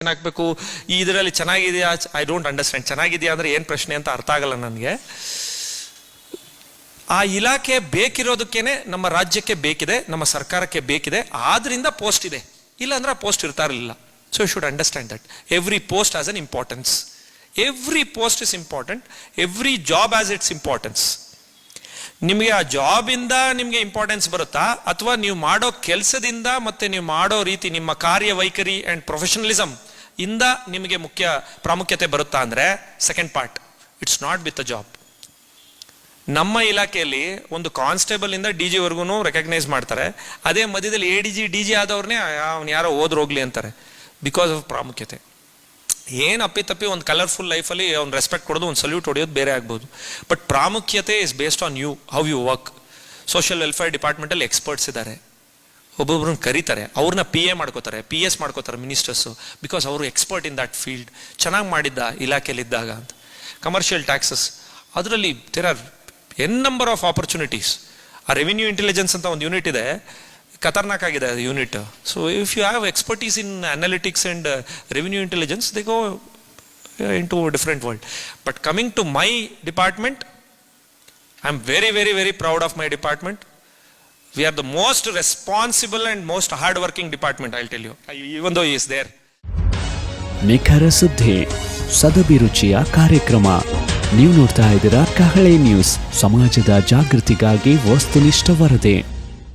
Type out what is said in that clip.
ಹಾಕಬೇಕು ಇದರಲ್ಲಿ ಚೆನ್ನಾಗಿದೆಯಾ ಐ ಡೋಂಟ್ ಅಂಡರ್ಸ್ಟ್ಯಾಂಡ್. ಚೆನ್ನಾಗಿದೆಯಾ ಅಂದರೆ ಏನು ಪ್ರಶ್ನೆ ಅಂತ ಅರ್ಥ ಆಗಲ್ಲ ನನಗೆ. ಆ ಇಲಾಖೆ ಬೇಕಿರೋದಕ್ಕೇನೆ ನಮ್ಮ ರಾಜ್ಯಕ್ಕೆ ಬೇಕಿದೆ, ನಮ್ಮ ಸರ್ಕಾರಕ್ಕೆ ಬೇಕಿದೆ, ಆದ್ರಿಂದ ಪೋಸ್ಟ್ ಇದೆ. ಇಲ್ಲ ಅಂದ್ರೆ ಆ ಪೋಸ್ಟ್ ಇರ್ತಾ ಇರಲಿಲ್ಲ. So you should understand that every post has an importance. Every post is important. Every job has its importance. ನಿಮಗೆ ಆ ಜಾಬಿಂದ ನಿಮಗೆ ಇಂಪಾರ್ಟೆನ್ಸ್ ಬರುತ್ತಾ, ಅಥವಾ ನೀವು ಮಾಡೋ ಕೆಲಸದಿಂದ ಮತ್ತೆ ನೀವು ಮಾಡೋ ರೀತಿ, ನಿಮ್ಮ ಕಾರ್ಯವೈಖರಿ ಅಂಡ್ ಪ್ರೊಫೆಷನಲಿಸಮ್ ಇಂದ ನಿಮಗೆ ಪ್ರಾಮುಖ್ಯತೆ ಬರುತ್ತಾ ಅಂದ್ರೆ second part. It's not with a job. ನಮ್ಮ ಇಲಾಖೆಯಲ್ಲಿ ಒಂದು ಕಾನ್ಸ್ಟೇಬಲ್ ಇಂದ ಡಿ ಜಿ ವರ್ಗು ರೆಕಗ್ನೈಸ್ ಮಾಡ್ತಾರೆ. ಅದೇ ಮಧ್ಯದಲ್ಲಿ A D G D G ಆದವ್ರನ್ನೇ ಅವ್ನು ಯಾರೋ ಹೋಗ್ಲಿ ಅಂತಾರೆ, ಬಿಕಾಸ್ ಆಫ್ ಪ್ರಾಮುಖ್ಯತೆ. ಏನು ಅಪ್ಪಿತಪ್ಪಿ ಒಂದು ಕಲರ್ಫುಲ್ ಲೈಫಲ್ಲಿ ಅವ್ನು ರೆಸ್ಪೆಕ್ಟ್ ಕೊಡೋದು, ಒಂದು ಸಲ್ಯೂಟ್ ಹೊಡೆಯೋದು ಬೇರೆ ಆಗ್ಬೋದು. ಬಟ್ ಪ್ರಾಮುಖ್ಯತೆ is based on you, how you work. Social welfare ಡಿಪಾರ್ಟ್ಮೆಂಟಲ್ಲಿ ಎಕ್ಸ್ಪರ್ಟ್ಸ್ ಇದ್ದಾರೆ, ಒಬ್ಬೊಬ್ರನ್ನ ಕರೀತಾರೆ, ಅವ್ರನ್ನ ಪಿ ಎ ಮಾಡ್ಕೋತಾರೆ, ಪಿ ಎಸ್ ಮಾಡ್ಕೋತಾರೆ ಮಿನಿಸ್ಟರ್ಸು, ಬಿಕಾಸ್ ಅವರು ಎಕ್ಸ್ಪರ್ಟ್ ಇನ್ ದಟ್ ಫೀಲ್ಡ್. ಚೆನ್ನಾಗಿ ಮಾಡಿದ್ದ ಇಲಾಖೆಯಲ್ಲಿದ್ದಾಗ ಅಂತ. ಕಮರ್ಷಿಯಲ್ ಟ್ಯಾಕ್ಸಸ್, ಅದರಲ್ಲಿ there are n number of opportunities. ಆ ರೆವಿನ್ಯೂ ಇಂಟೆಲಿಜೆನ್ಸ್ ಅಂತ ಒಂದು ಯೂನಿಟ್ ಇದೆ, ಖತರ್ನಾಕ್ ಆಗಿದೆ ಅದು unit. So if you have expertise in analytics and revenue intelligence, they go in to different world. But coming to my department, I am very very very proud of my department. We are the most responsible and most hard-working department, I'll tell you, even though he is there. ನಿಖರ ಸುದ್ದಿ, ಸದಭಿರುಚಿಯ ಕಾರ್ಯಕ್ರಮ. ನೀವು ನೋಡ್ತಾ ಇದ್ದೀರಾ ಕಹಳೆ news, ಸಮಾಜದ ಜಾಗೃತಿಗಾಗಿ ವಸ್ತುನಿಷ್ಠ ವರದಿ.